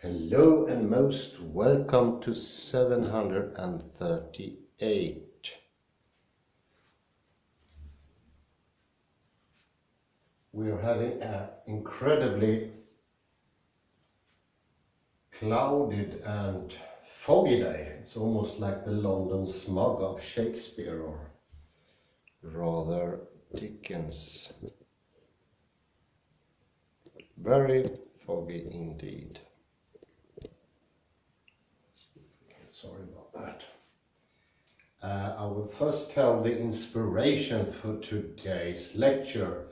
Hello and most welcome to 738. We're having an incredibly clouded and foggy day. It's almost like the London smog of Shakespeare, or rather Dickens. Very foggy indeed. Sorry about that. I will first tell the inspiration for today's lecture.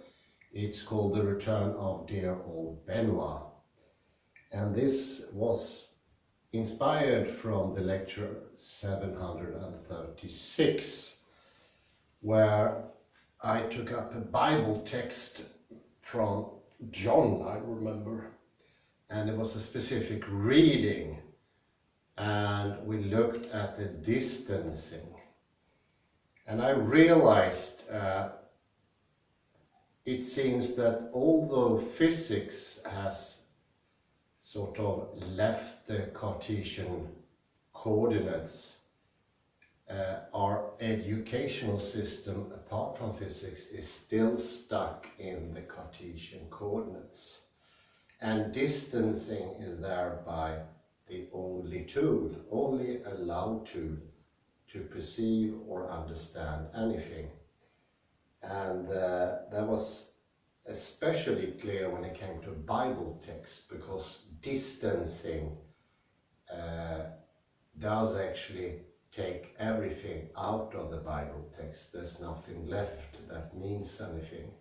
It's called The Return of Dear Old Benoit. And this was inspired from the lecture 736, where I took up a Bible text from John, I remember, and it was a specific reading, and we looked at the distancing. And I realized it seems that although physics has sort of left the Cartesian coordinates, our educational system, apart from physics, is still stuck in the Cartesian coordinates. And distancing is thereby the only tool, only allowed to perceive or understand anything. And that was especially clear when it came to Bible text, because distancing does actually take everything out of the Bible text. There's nothing left that means anything.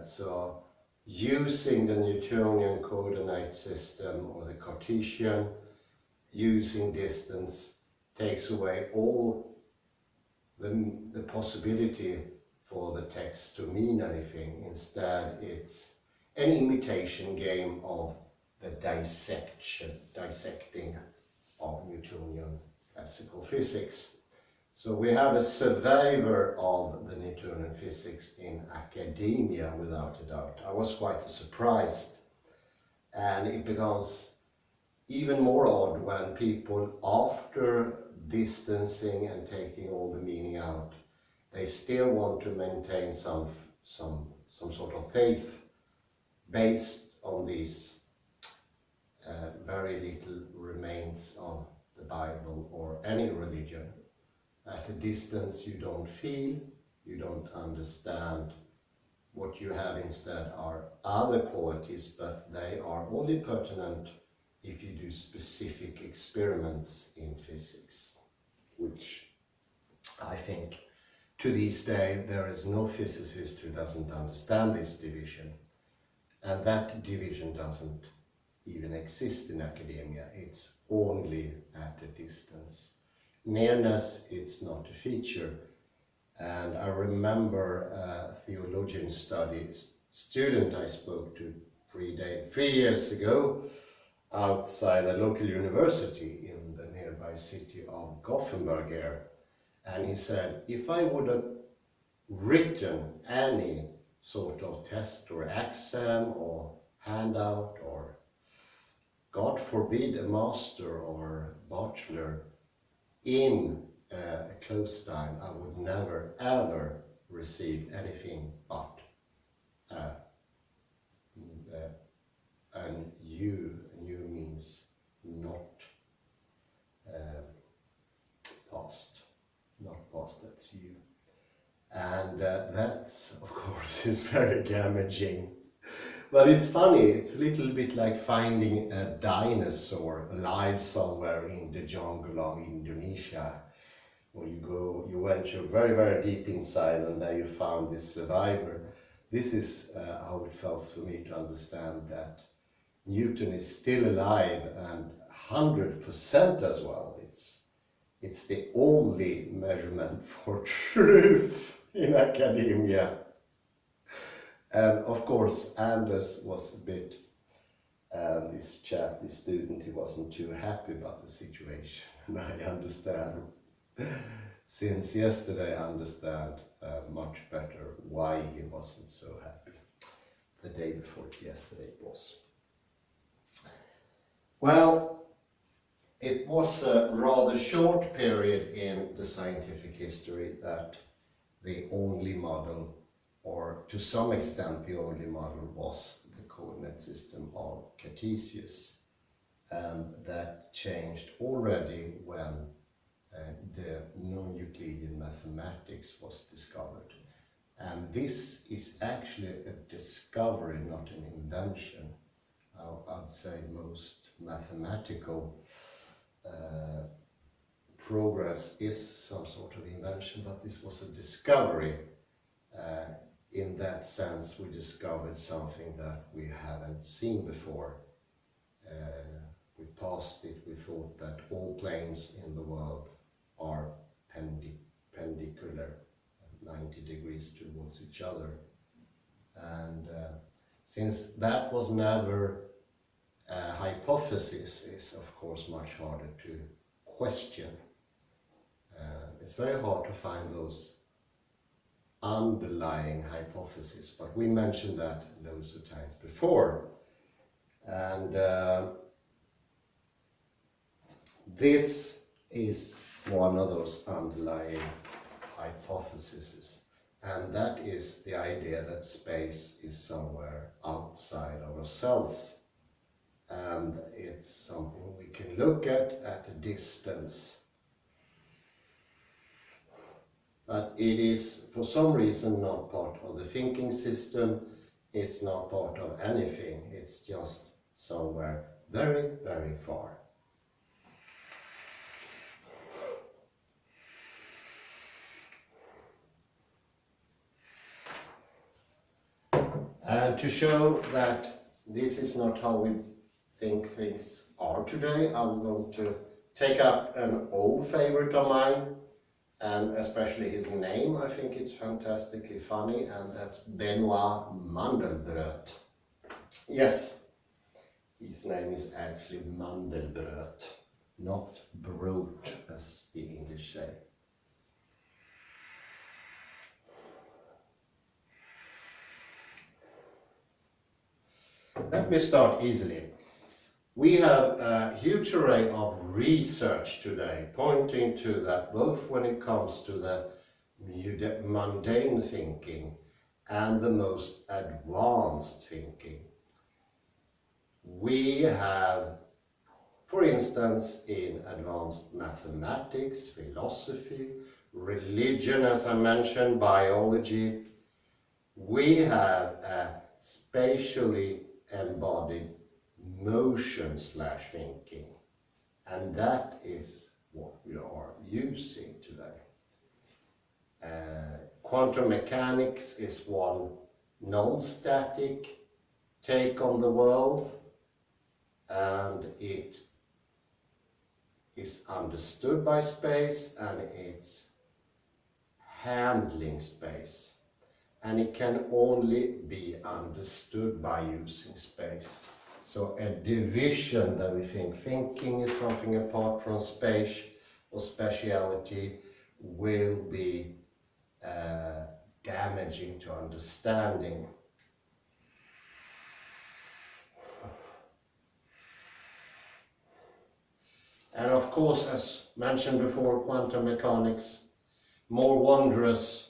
So using the Newtonian coordinate system or the Cartesian, using distance takes away all the possibility for the text to mean anything. Instead, it's an imitation game of the dissecting of Newtonian classical physics. So we have a survivor of the Newtonian physics in academia, without a doubt. I was quite surprised, and it becomes even more odd when people, after distancing and taking all the meaning out, they still want to maintain some sort of faith based on these very little remains of the Bible or any religion. At a distance you don't feel, you don't understand. What you have instead are other qualities, but they are only pertinent if you do specific experiments in physics, which I think to this day there is no physicist who doesn't understand this division. And that division doesn't even exist in academia. It's only at a distance. Nearness, it's not a feature. And I remember a theologian studies student I spoke to 3 years ago outside a local university in the nearby city of Gothenburg here. And he said, if I would have written any sort of test or exam or handout, or God forbid a master or bachelor, in a close time, I would never ever receive anything but an U. U means not past, that's you. And that's, of course, is very damaging. But it's funny, it's a little bit like finding a dinosaur alive somewhere in the jungle of Indonesia. Where you venture very, very deep inside, and there you found this survivor. This is how it felt for me to understand that Newton is still alive, and 100% as well. It's the only measurement for truth in academia. And of course, Anders was a bit, this chap, this student, he wasn't too happy about the situation. And I understand. Since yesterday, I understand much better why he wasn't so happy. The day before yesterday it was. Well, it was a rather short period in the scientific history that the only model, or to some extent the only model, was the coordinate system of Cartesius. And that changed already when the non-Euclidean mathematics was discovered. And this is actually a discovery, not an invention. I'd say most mathematical progress is some sort of invention, but this was a discovery. In that sense, we discovered something that we haven't seen before. We passed it, we thought that all planes in the world are perpendicular, 90 degrees towards each other. And since that was never a hypothesis, is of course much harder to question. It's very hard to find those underlying hypotheses, but we mentioned that loads of times before. And this is one of those underlying hypotheses, and that is the idea that space is somewhere outside of ourselves, and it's something we can look at a distance. But it is, for some reason, not part of the thinking system. It's not part of anything. It's just somewhere very, very far. And to show that this is not how we think things are today, I'm going to take up an old favorite of mine, and especially his name. I think it's fantastically funny, and that's Benoit Mandelbrot. Yes, his name is actually Mandelbrot, not Brot as the English say. Let me start easily. We have a huge array of research today pointing to that, both when it comes to the mundane thinking and the most advanced thinking. We have, for instance, in advanced mathematics, philosophy, religion, as I mentioned, biology, we have a spatially embodied motion/thinking, and that is what we are using today. Quantum mechanics is one non-static take on the world, and it is understood by space, and it's handling space, and it can only be understood by using space. So a division that we think thinking is something apart from space or spatiality will be damaging to understanding. And of course, as mentioned before, quantum mechanics, more wondrous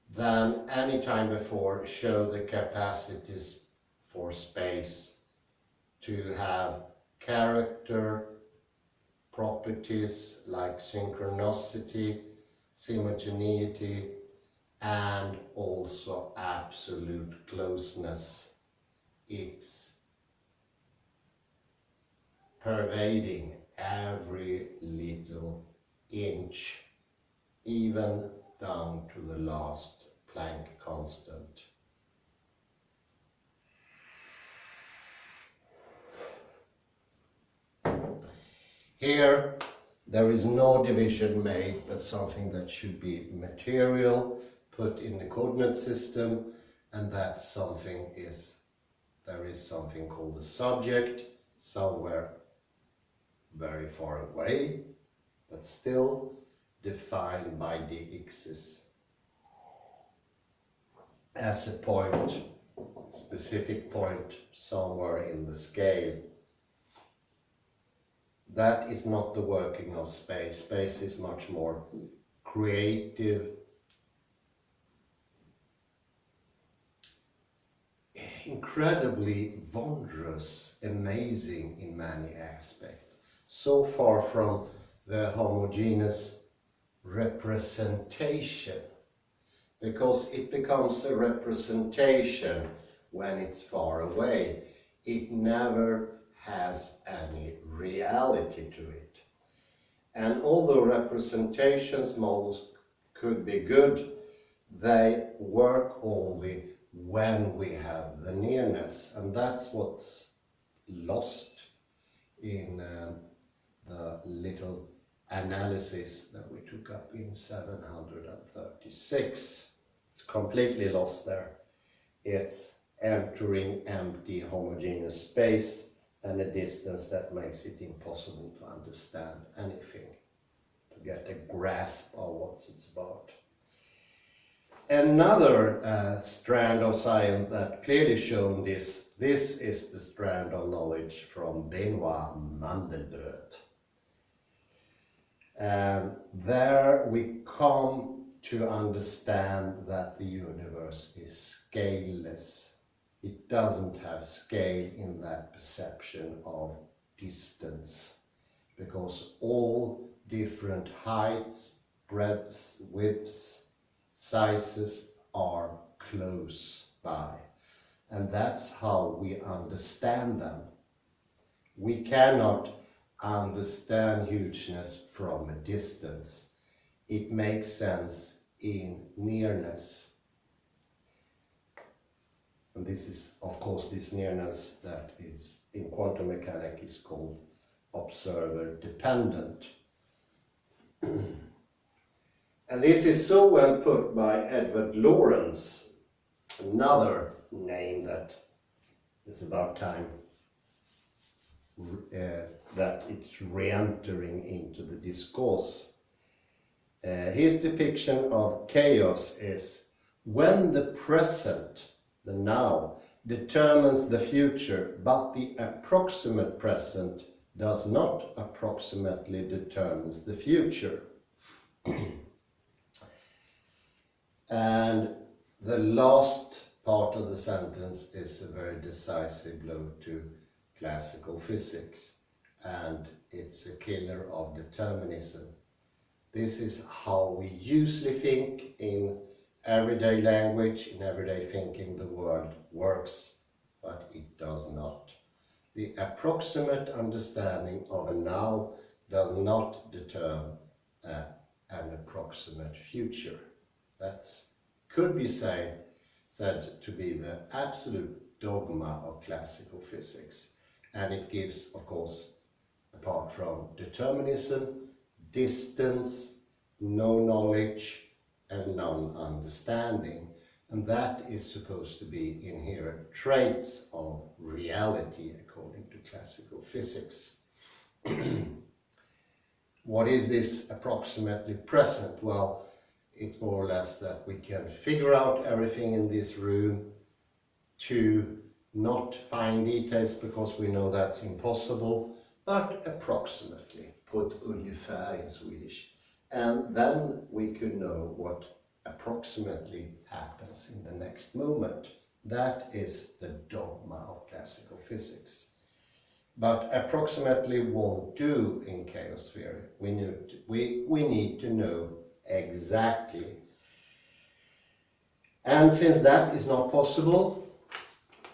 than any time before, show the capacities for space to have character, properties like synchronicity, simultaneity, and also absolute closeness. It's pervading every little inch, even down to the last Planck constant. Here, there is no division made, but something that should be material, put in the coordinate system, and that something is, there is something called the subject, somewhere very far away, but still defined by dx's as a point, specific point somewhere in the scale. that is not the working of space. Space is much more creative, incredibly wondrous, amazing in many aspects. So far from the homogeneous representation, because it becomes a representation when it's far away. It never has any reality to it. And although representations models could be good, they work only when we have the nearness, and that's what's lost in the little analysis that we took up in 736. It's completely lost there. It's entering empty homogeneous space and a distance that makes it impossible to understand anything, to get a grasp of what it's about. Another strand of science that clearly shown this is the strand of knowledge from Benoit Mandelbrot. There we come to understand that the universe is scaleless. It doesn't have scale in that perception of distance, because all different heights, breadths, widths, sizes are close by, and that's how we understand them. We cannot understand hugeness from a distance. It makes sense in nearness. And this is, of course, this nearness that is in quantum mechanics is called observer dependent. And this is so well put by Edward Lorenz, another name that is about time that it's re-entering into the discourse. His depiction of chaos is when the present, the now, determines the future, but the approximate present does not approximately determines the future. And the last part of the sentence is a very decisive blow to classical physics, and it's a killer of determinism. This is how we usually think in everyday language, in everyday thinking. The world works, but it does not. The approximate understanding of a now does not determine an approximate future. That could be said to be the absolute dogma of classical physics. And it gives, of course, apart from determinism, distance, no knowledge, and non-understanding. And that is supposed to be inherent traits of reality according to classical physics. What is this approximately present? Well, it's more or less that we can figure out everything in this room, to not find details because we know that's impossible, but approximately, put ungefär in Swedish. And then we could know what approximately happens in the next moment. That is the dogma of classical physics. But approximately won't do in chaos theory. We need to know exactly. And since that is not possible,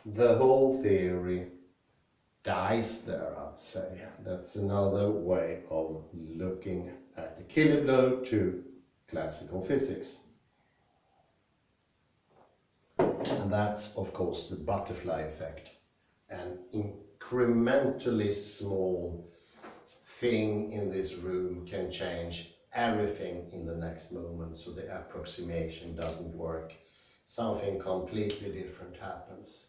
the whole theory dies there, I'd say. That's another way of looking at the killer blow to classical physics. And that's, of course, the butterfly effect. An incrementally small thing in this room can change everything in the next moment, so the approximation doesn't work. Something completely different happens.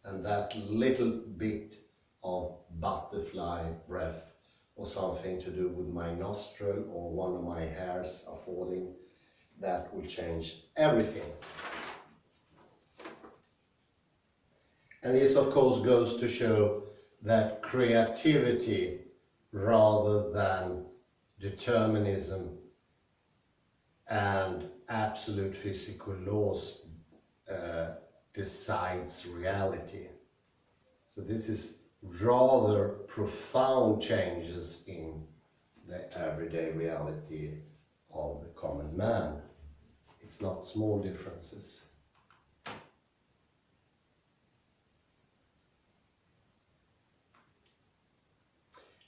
And that little bit of butterfly breath, or something to do with my nostril or one of my hairs are falling, that will change everything. And this, of course, goes to show that creativity rather than determinism and absolute physical laws decides reality. So this is rather profound changes in the everyday reality of the common man. It's not small differences.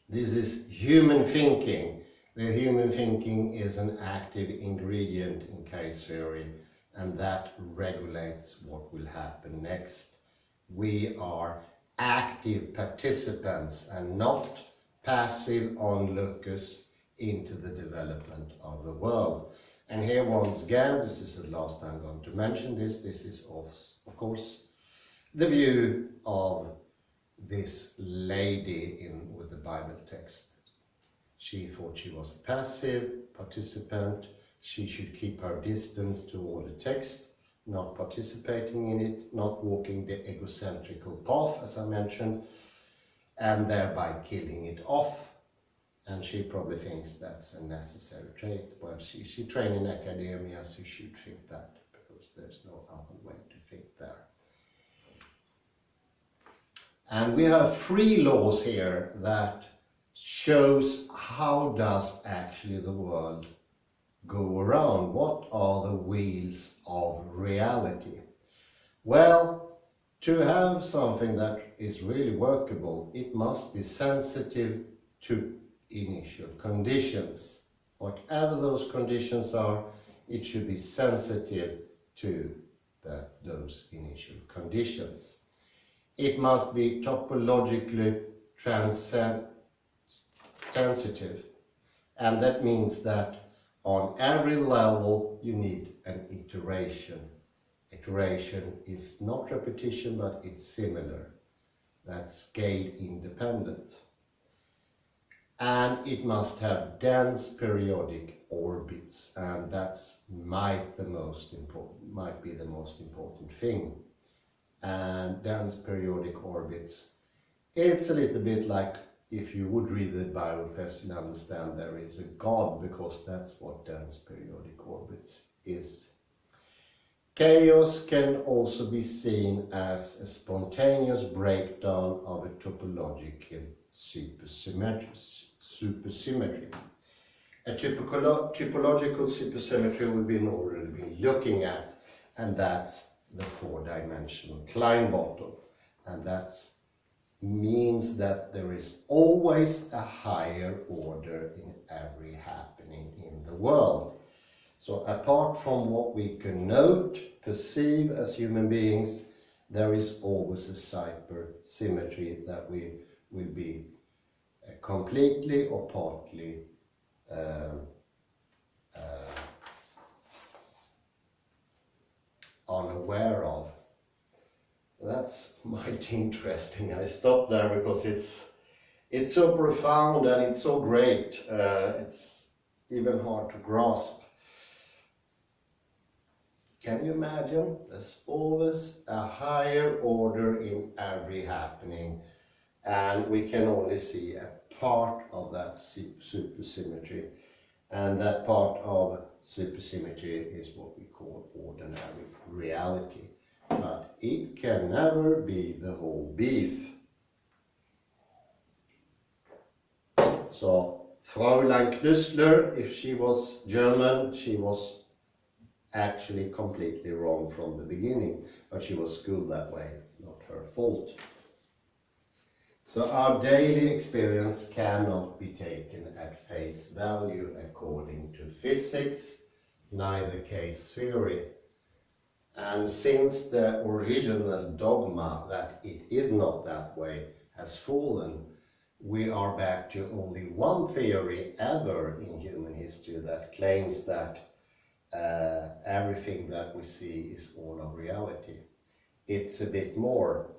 This is human thinking. The human thinking is an active ingredient in case theory, and that regulates what will happen next. We are active participants and not passive onlookers into the development of the world. And here once again, this is the last I'm going to mention this, this is of course the view of this lady with the Bible text. She thought she was a passive participant, she should keep her distance to all the text, not participating in it, not walking the egocentrical path, as I mentioned, and thereby killing it off. And she probably thinks that's a necessary trait. Well, she trained in academia, so she should think that, because there's no other way to think there. And we have 3 laws here that shows how does actually the world go around. What are the wheels of reality? Well, to have something that is really workable, it must be sensitive to initial conditions. Whatever those conditions are, it should be sensitive to those initial conditions. It must be topologically transitive, and that means that on every level you need an iteration. Iteration is not repetition, but it's similar. That's scale independent. And it must have dense periodic orbits, and that's might be the most important thing. And dense periodic orbits, it's a little bit like if you would read the Bible test and understand there is a God, because that's what dense periodic orbits is. Chaos can also be seen as a spontaneous breakdown of a topological supersymmetry. A typological supersymmetry we've been already been looking at, and that's the 4-dimensional Klein bottle, and that means that there is always a higher order in every happening in the world. So apart from what we can note, perceive as human beings, there is always a supersymmetry that we will be completely or partly unaware of. That's mighty interesting. I stopped there because it's so profound and it's so great. It's even hard to grasp. Can you imagine? There's always a higher order in every happening, and we can only see a part of that supersymmetry, and that part of supersymmetry is what we call ordinary reality. But it can never be the whole beef. So Fräulein Knüssler, if she was German, she was actually completely wrong from the beginning, but she was schooled that way. It's not her fault. So our daily experience cannot be taken at face value according to physics, neither case theory. And since the original dogma that it is not that way has fallen, we are back to only one theory ever in human history that claims that everything that we see is all of reality. It's a bit more,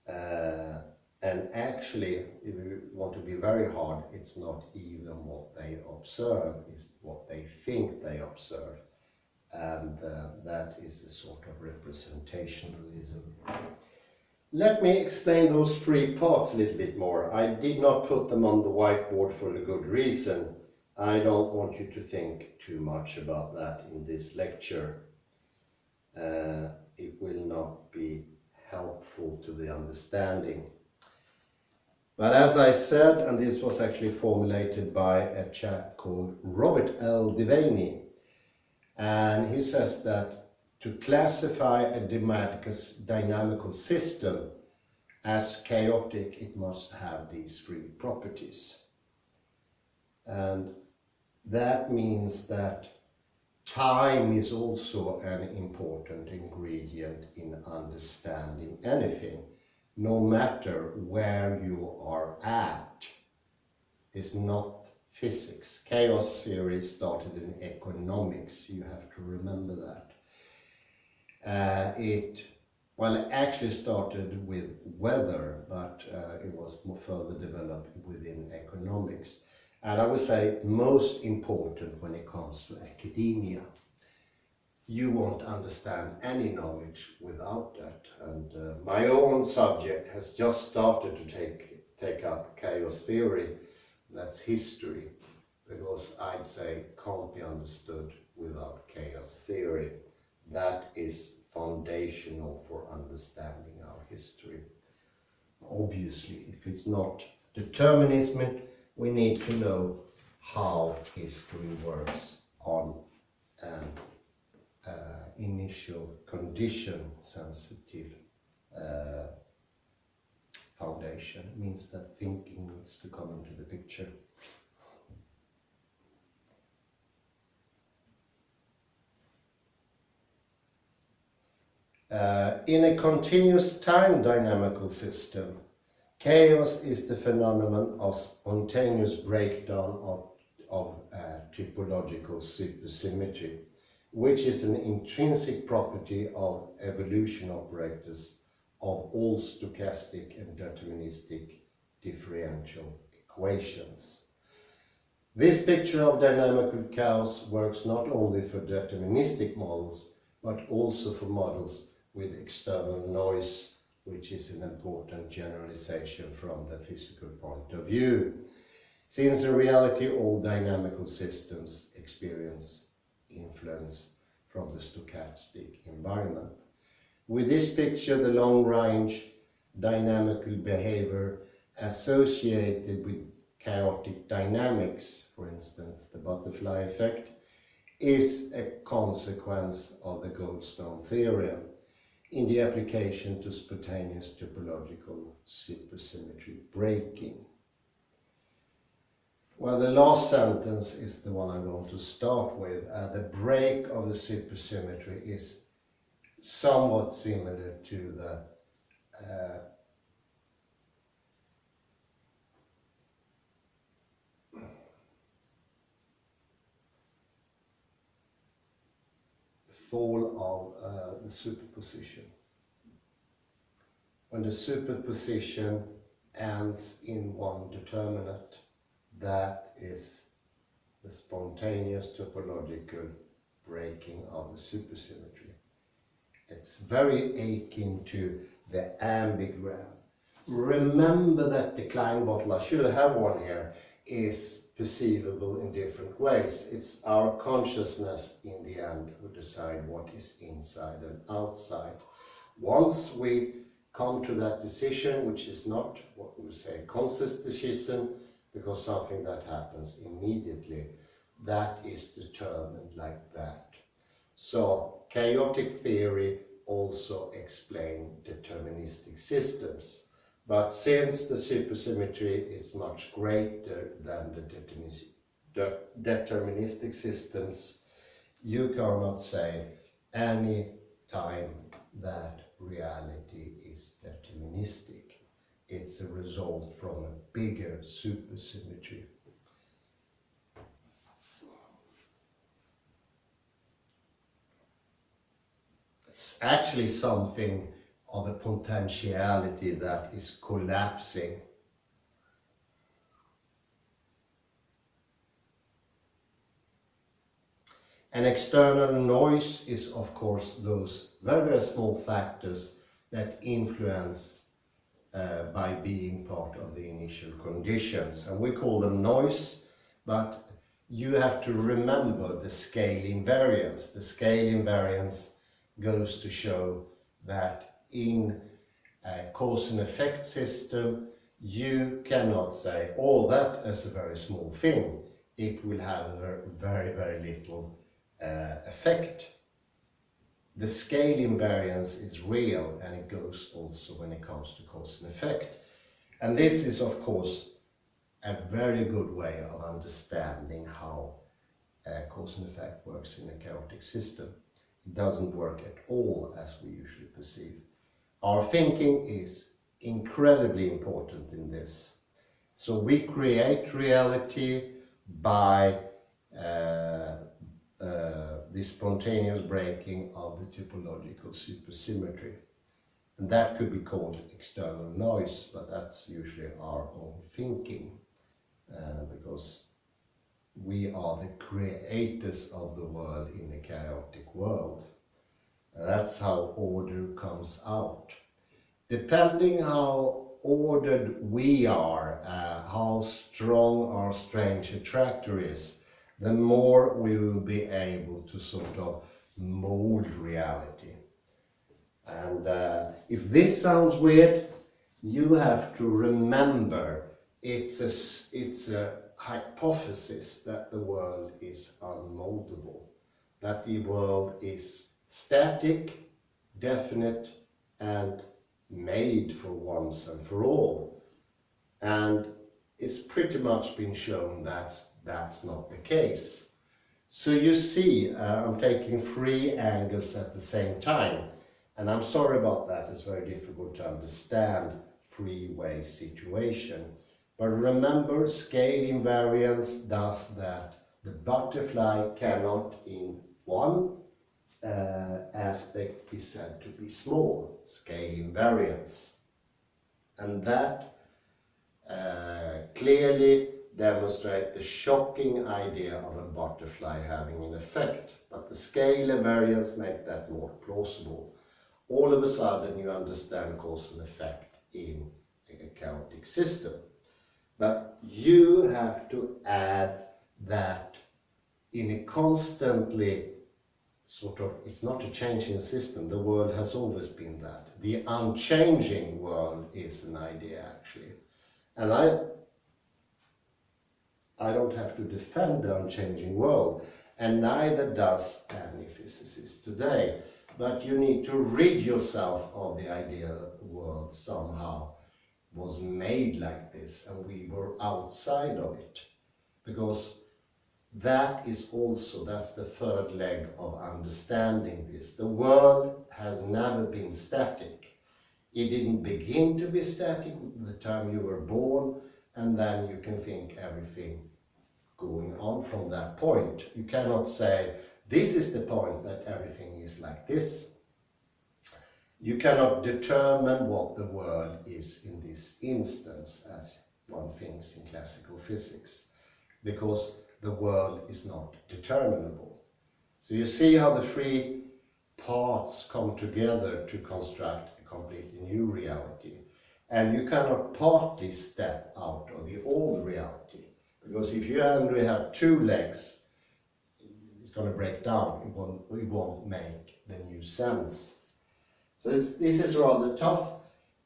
and actually, if you want to be very hard, it's not even what they observe, it's what they think they observe. And that is a sort of representationalism. Let me explain those three parts a little bit more. I did not put them on the whiteboard for a good reason. I don't want you to think too much about that in this lecture. It will not be helpful to the understanding. But as I said, and this was actually formulated by a chap called Robert L. Devaney, and he says that to classify a dynamical system as chaotic, it must have these three properties. And that means that time is also an important ingredient in understanding anything, no matter where you are at. It's not physics. Chaos theory started in economics, you have to remember that. It actually started with weather, but it was more further developed within economics. And I would say most important when it comes to academia. You won't understand any knowledge without that. And my own subject has just started to take up chaos theory. That's history, because I'd say can't be understood without chaos theory. That is foundational for understanding our history. Obviously, if it's not determinism, we need to know how history works on an initial condition sensitive foundation. It means that thinking needs to come into the picture. In a continuous time dynamical system, chaos is the phenomenon of spontaneous breakdown of typological supersymmetry, which is an intrinsic property of evolution operators of all stochastic and deterministic differential equations. This picture of dynamical chaos works not only for deterministic models, but also for models with external noise, which is an important generalization from the physical point of view, since in reality all dynamical systems experience influence from the stochastic environment. With this picture, the long-range dynamical behavior associated with chaotic dynamics, for instance the butterfly effect, is a consequence of the Goldstone theorem in the application to spontaneous topological supersymmetry breaking. Well, the last sentence is the one I'm going to start with. The break of the supersymmetry is somewhat similar to the fall of the superposition. When the superposition ends in one determinant, that is the spontaneous topological breaking of the supersymmetry. It's very akin to the ambigram. Remember that the Klein bottle, I should have one here, is perceivable in different ways. It's our consciousness in the end who decide what is inside and outside. Once we come to that decision, which is not what we would say a conscious decision, because something that happens immediately, that is determined like that. So chaotic theory also explains deterministic systems. But since the supersymmetry is much greater than the deterministic systems, you cannot say any time that reality is deterministic. It's a result from a bigger supersymmetry. It's actually something of a potentiality that is collapsing. An external noise is, of course, those very, very small factors that influence by being part of the initial conditions. And we call them noise, but you have to remember the scale invariance. The scale invariance goes to show that in a cause and effect system, you cannot say, oh, that is a very small thing. It will have a very, very little effect. The scale invariance is real, and it goes also when it comes to cause and effect. And this is, of course, a very good way of understanding how cause and effect works in a chaotic system. It doesn't work at all as we usually perceive. Our thinking is incredibly important in this. So we create reality by the spontaneous breaking of the topological supersymmetry. And that could be called external noise, but that's usually our own thinking, because we are the creators of the world in a chaotic world. And that's how order comes out. Depending how ordered we are, how strong our strange attractor is, the more we will be able to sort of mold reality. And if this sounds weird, you have to remember it's a hypothesis that the world is unmoldable, that the world is static, definite, and made for once and for all. And it's pretty much been shown that that's not the case. So you see, I'm taking 3 angles at the same time, and I'm sorry about that. It's very difficult to understand three-way situation. But remember, scale invariance does that. The butterfly cannot in one aspect be said to be small, scale invariance. And that clearly demonstrates the shocking idea of a butterfly having an effect. But the scale invariance makes that more plausible. All of a sudden you understand cause and effect in a chaotic system. But you have to add that in a constantly sort of, it's not a changing system, the world has always been that. The unchanging world is an idea actually. And I don't have to defend the unchanging world, and neither does any physicist today. But you need to rid yourself of the idea that the world somehow was made like this and we were outside of it. Because that is also, that's the third leg of understanding this. The world has never been static. It didn't begin to be static the time you were born, and then you can think everything going on from that point. You cannot say, this is the point that everything is like this. You cannot determine what the world is in this instance, as one thinks in classical physics, because the world is not determinable. So you see how the 3 parts come together to construct a completely new reality. And you cannot partly step out of the old reality, because if you only have 2 legs, it's going to break down. It won't make the new sense. So this is rather tough,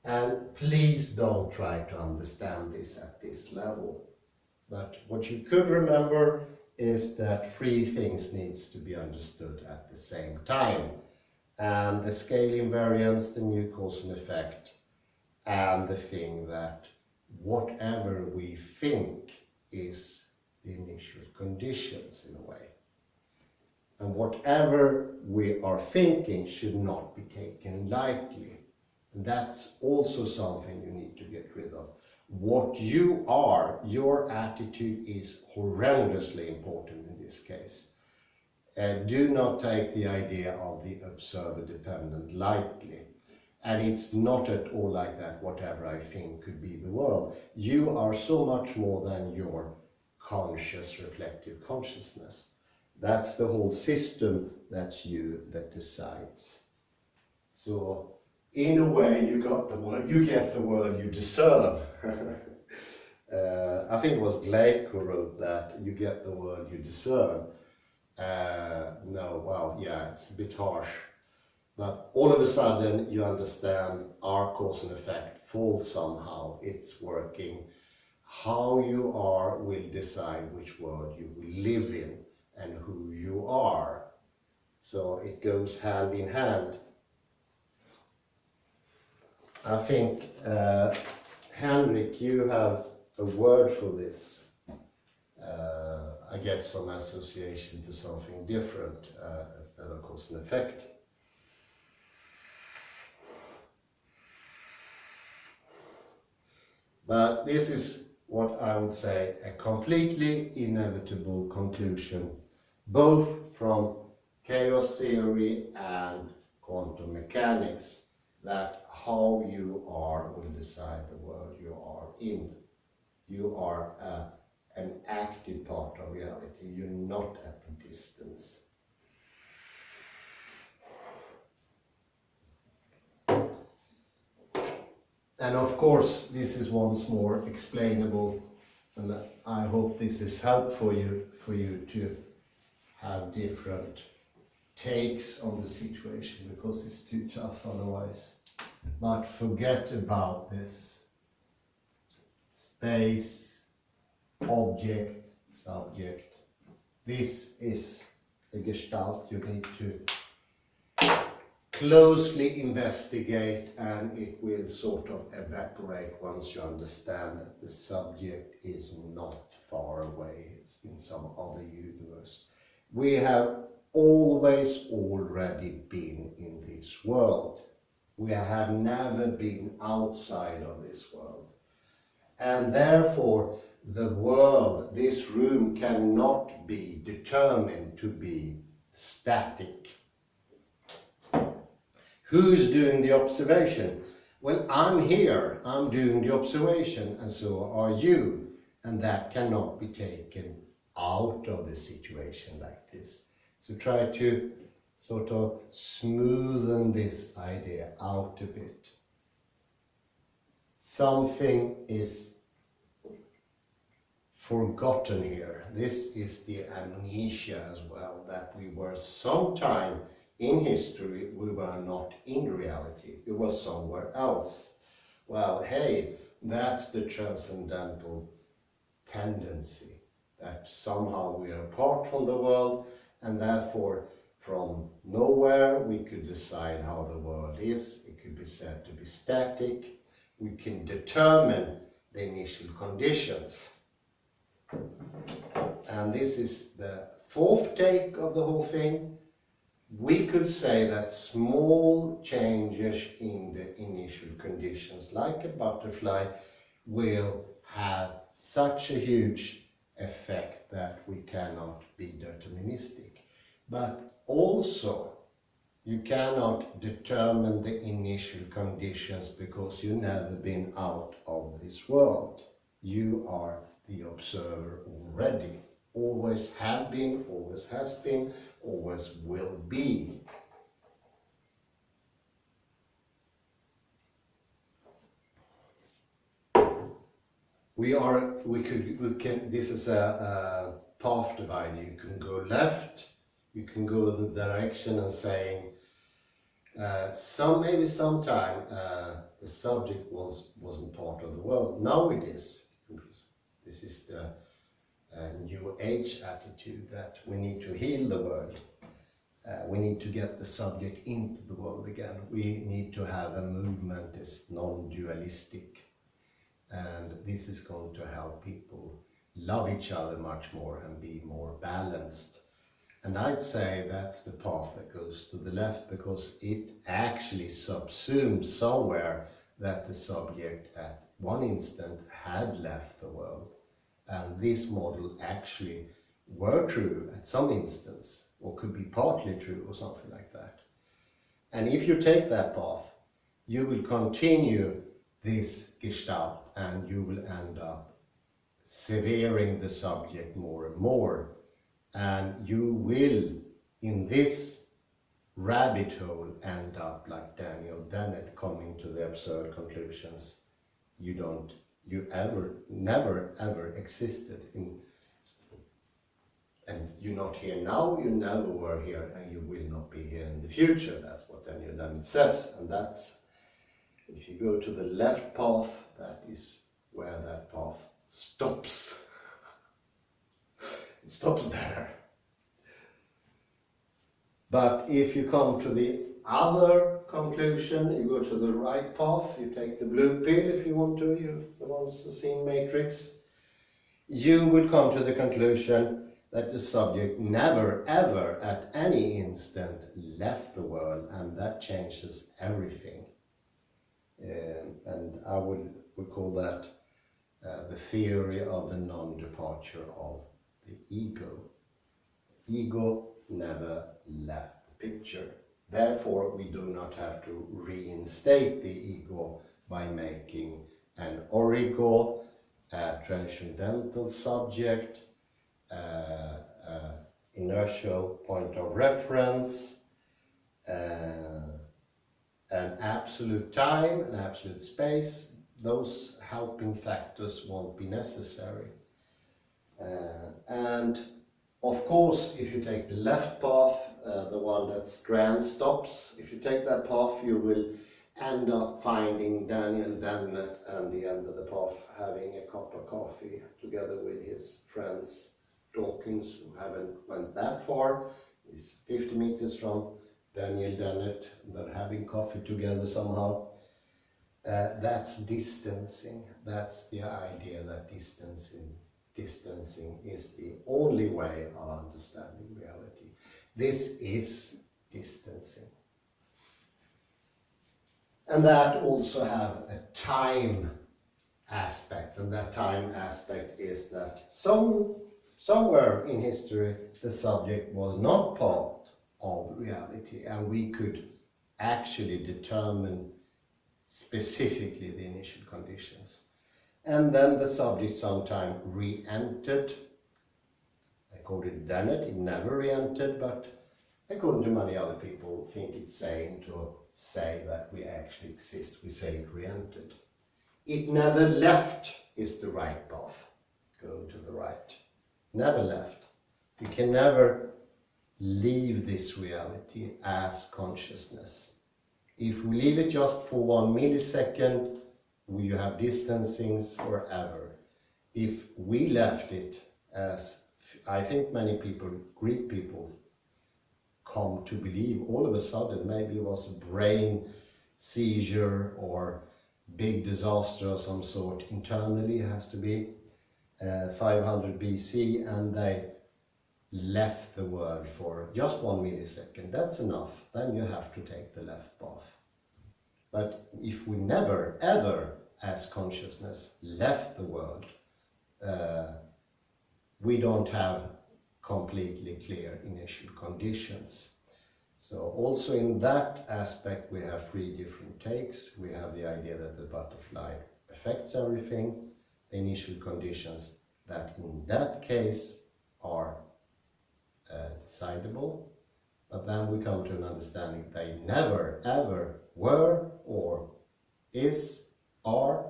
and please don't try to understand this at this level. But what you could remember is that 3 things needs to be understood at the same time. And the scale invariance, the new cause and effect, and the thing that whatever we think is the initial conditions in a way. And whatever we are thinking should not be taken lightly. And that's also something you need to get rid of. What you are, your attitude is horrendously important in this case. Do not take the idea of the observer dependent lightly. And it's not at all like that, whatever I think could be the world. You are so much more than your conscious, reflective consciousness. That's the whole system, that's you that decides. So in a way you get the world you deserve. I think it was Blake who wrote that, you get the world you deserve. No, well, yeah, it's a bit harsh. But all of a sudden you understand our cause and effect falls somehow, it's working. How you are will decide which world you will live in and who you are. So it goes hand in hand. I think, Henrik, you have a word for this. I get some association to something different instead of cause and effect. But this is what I would say a completely inevitable conclusion, both from chaos theory and quantum mechanics, that how you are will decide the world you are in. You are an active part of reality, you're not at a distance. And of course, this is once more explainable, and I hope this is helpful for you to have different takes on the situation, because it's too tough otherwise. But forget about this. Space, object, subject. This is a gestalt you need to closely investigate, and it will sort of evaporate once you understand that the subject is not far away, it's in some other universe. We have always already been in this world. We have never been outside of this world. And therefore, the world, this room, cannot be determined to be static. Who's doing the observation? Well, I'm here, I'm doing the observation, and so are you. And that cannot be taken out of the situation like this. So try to sort of smoothen this idea out a bit. Something is forgotten here. This is the amnesia as well, that we were sometime in history, we were not in reality, we were somewhere else. Well, hey, that's the transcendental tendency, that somehow we are apart from the world, and therefore from nowhere we could decide how the world is. It could be said to be static. We can determine the initial conditions. And this is the fourth take of the whole thing. We could say that small changes in the initial conditions, like a butterfly, will have such a huge effect that we cannot be deterministic. But also, you cannot determine the initial conditions because you've never been out of this world. You are the observer already. Always have been, always has been, always will be. This is a path divider. You can go left, you can go the direction and saying, maybe sometime the subject wasn't part of the world. Now it is. This is the New Age attitude that we need to heal the world. We need to get the subject into the world again. We need to have a movement that's non-dualistic. And this is going to help people love each other much more and be more balanced. And I'd say that's the path that goes to the left, because it actually subsumes somewhere that the subject at one instant had left the world. And this model actually were true at some instance, or could be partly true or something like that. And if you take that path, you will continue this gestalt and you will end up severing the subject more and more. And you will, in this rabbit hole end up like Daniel Dennett, coming to the absurd conclusions. You never ever existed in, and you're not here now, you never were here, and you will not be here in the future. That's what Daniel Dennett says, and that's, if you go to the left path, that is where that path stops. It stops there. But if you come to the other conclusion, you go to the right path, you take the blue pill if you want to, you the ones who seen Matrix, you would come to the conclusion that the subject never ever at any instant left the world, and that changes everything. And I would call that the theory of the non-departure of the ego. Ego never left the picture. Therefore, we do not have to reinstate the ego by making an origo, a transcendental subject, inertial point of reference, an absolute time, an absolute space. Those helping factors won't be necessary. And of course, if you take the left path, the one that strands stops, if you take that path, you will end up finding Daniel Dennett at the end of the path having a cup of coffee together with his friends Dawkins, who haven't went that far. He's 50 meters from Daniel Dennett. They're having coffee together somehow. That's distancing. That's the idea that distancing is the only way of understanding reality. This is distancing. And that also have a time aspect, and that time aspect is that somewhere in history the subject was not part of reality, and we could actually determine specifically the initial conditions. And then the subject sometime re-entered. According to Dennett, it never re-entered, but according to many other people, think it's sane to say that we actually exist. We say it re-entered. It never left is the right path, going to the right. Never left. We can never leave this reality as consciousness. If we leave it just for 1 millisecond, you have distancings forever. If we left it, as I think many people, Greek people, come to believe all of a sudden, maybe it was a brain seizure or big disaster of some sort internally, it has to be 500 BC, and they left the world for just 1 millisecond. That's enough. Then you have to take the left path. But if we never ever as consciousness left the world, we don't have completely clear initial conditions. So also in that aspect we have 3 different takes. We have the idea that the butterfly affects everything, the initial conditions that in that case are decidable, but then we come to an understanding they never ever were or is, are,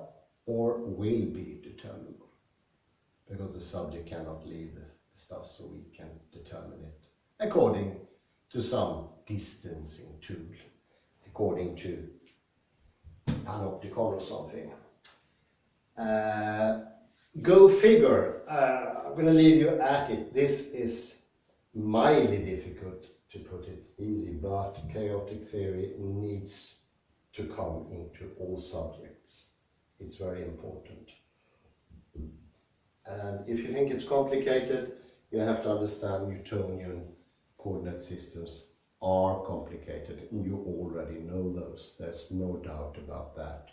or will be determinable, because the subject cannot leave the stuff, so we can determine it according to some distancing tool, according to panopticon or something. Go figure. I'm going to leave you at it. This is mildly difficult, to put it easy, but chaotic theory needs to come into all subjects. It's very important. And if you think it's complicated, you have to understand Newtonian coordinate systems are complicated. You already know those. There's no doubt about that.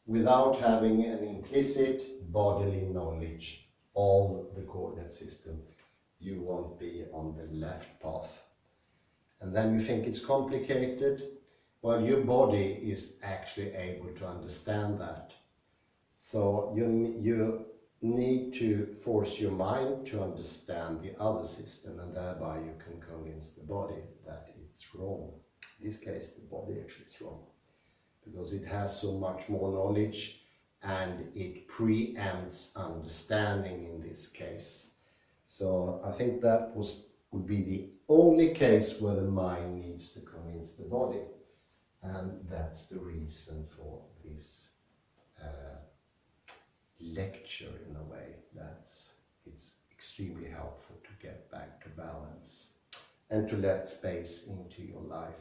Without having an implicit bodily knowledge of the coordinate system, you won't be on the left path. And then you think it's complicated. Well, your body is actually able to understand that. So you need to force your mind to understand the other system, and thereby you can convince the body that it's wrong. In this case, the body actually is wrong, because it has so much more knowledge and it preempts understanding in this case. So I think that would be the only case where the mind needs to convince the body. And that's the reason for this lecture, in a way. It's extremely helpful to get back to balance and to let space into your life.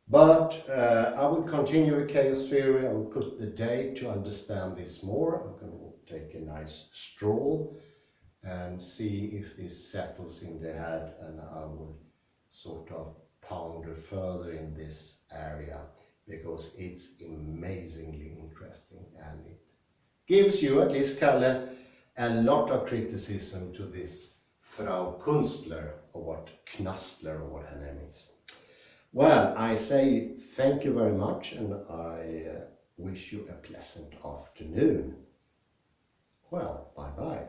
But I will continue with chaos theory. I will put the day to understand this more. I'm going to take a nice stroll and see if this settles in the head, and I will sort of ponder further in this area, because it's amazingly interesting, and it gives you, at least Kalle, a lot of criticism to this Frau Kunstler, or what Knastler, or what her name is. Well, I say thank you very much, and I wish you a pleasant afternoon. Well, bye-bye.